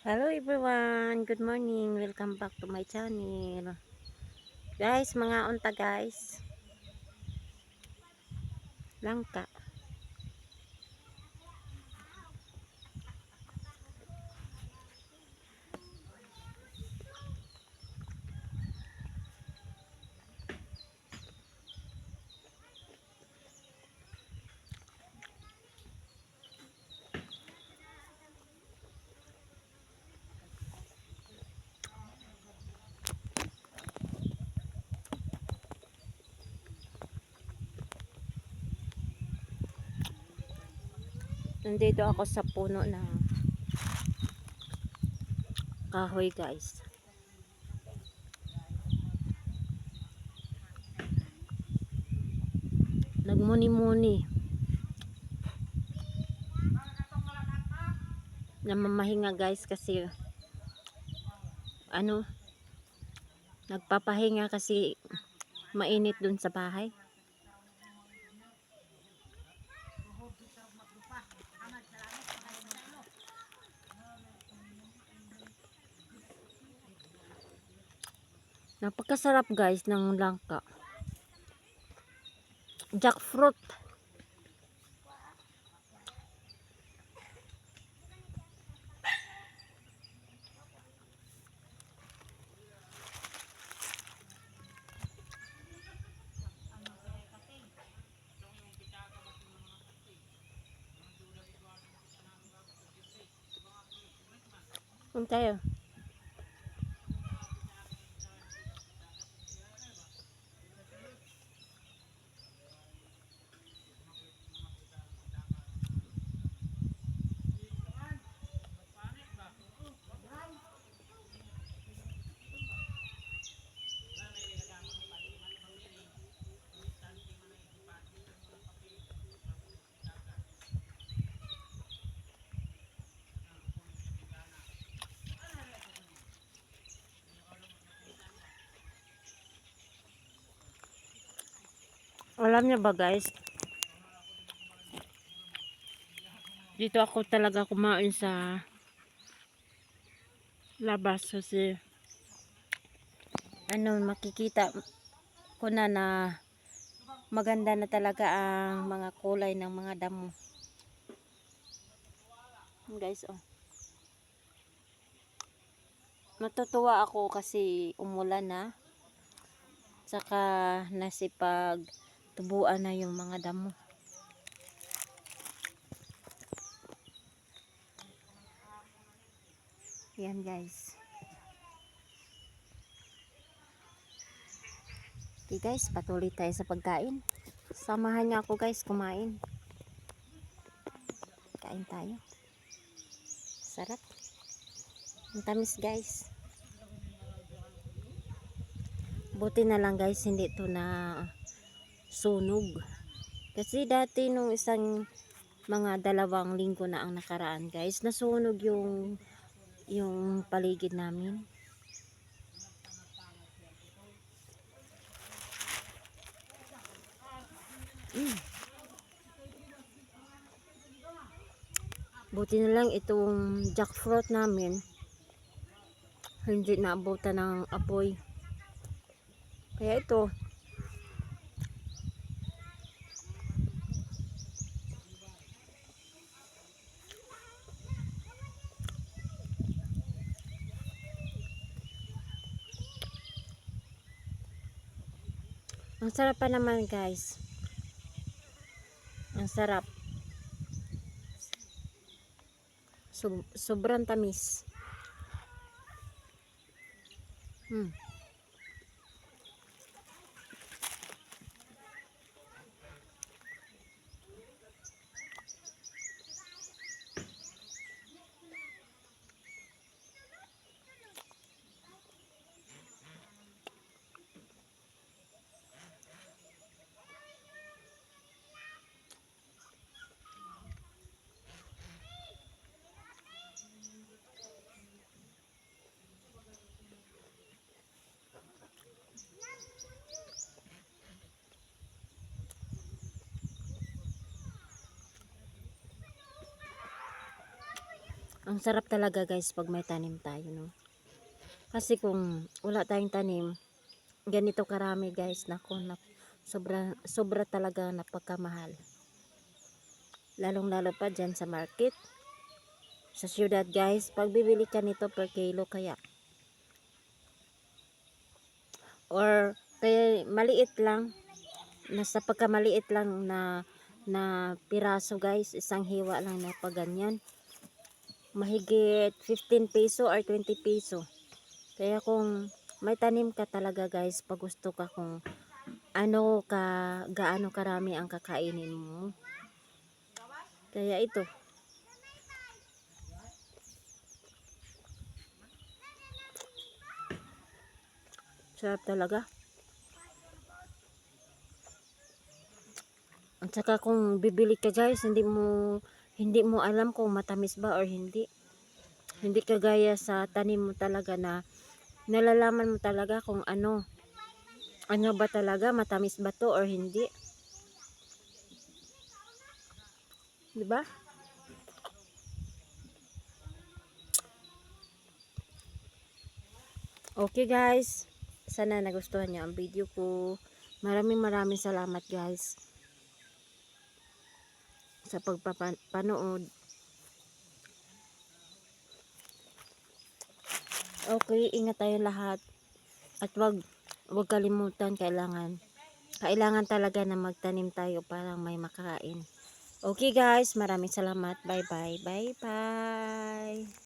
Hello everyone, good morning, welcome back to my channel. Guys, mga unta guys, langka. Nandito ako sa puno ng kahoy guys. Nagmuni-muni. Namamahinga guys kasi ano, nagpapahinga kasi mainit dun sa bahay. Napakasarap guys ng langka. Jackfruit. Kung tayo. Alam niyo ba guys, dito ako talaga kumain sa labas kasi ano, makikita ko na maganda na talaga ang mga kulay ng mga damo. Guys, oh. Natutuwa ako kasi umulan na. Saka nasipag tubuan na yung mga damo. Yan guys. Okay guys, patuloy tayo sa pagkain. Samahan niyo ako guys kumain. Kain tayo. Sarap. Ang tamis guys. Buti na lang guys, hindi to na sunog. Kasi dati nung isang mga 2 linggo na ang nakaraan guys, nasunog yung paligid namin. Buti na lang itong jackfruit namin hindi naabutan ng apoy. Kaya ito, ang sarap pa naman guys. Ang sarap. Sobrang tamis. Ang sarap talaga guys pag may tanim tayo, no? Kasi kung wala tayong tanim, ganito karami guys, nako, sobra talaga napagkamahal. Lalong lalo pa dyan sa market. Sa syudad guys, pag bibili ka nito per kilo kaya. Or kaya maliit lang, nasa pagkamaliit lang na piraso guys, isang hiwa lang na paganyan. Mahigit 15 peso or 20 peso. Kaya kung may tanim ka talaga guys, pag gusto ka kung gaano karami ang kakainin mo. Kaya ito. Sarap talaga. At saka kung bibili ka guys, hindi mo alam kung matamis ba or hindi. Hindi kagaya sa tanim mo talaga na nalalaman mo talaga kung ano ba talaga, matamis ba to or hindi. 'Di ba? Okay guys, sana nagustuhan niyo ang video ko. Maraming salamat guys sa pagpapanood. Okay, ingat tayo lahat. At wag kalimutan, kailangan talaga na magtanim tayo para may makakain. Okay guys, maraming salamat. Bye bye. Bye bye.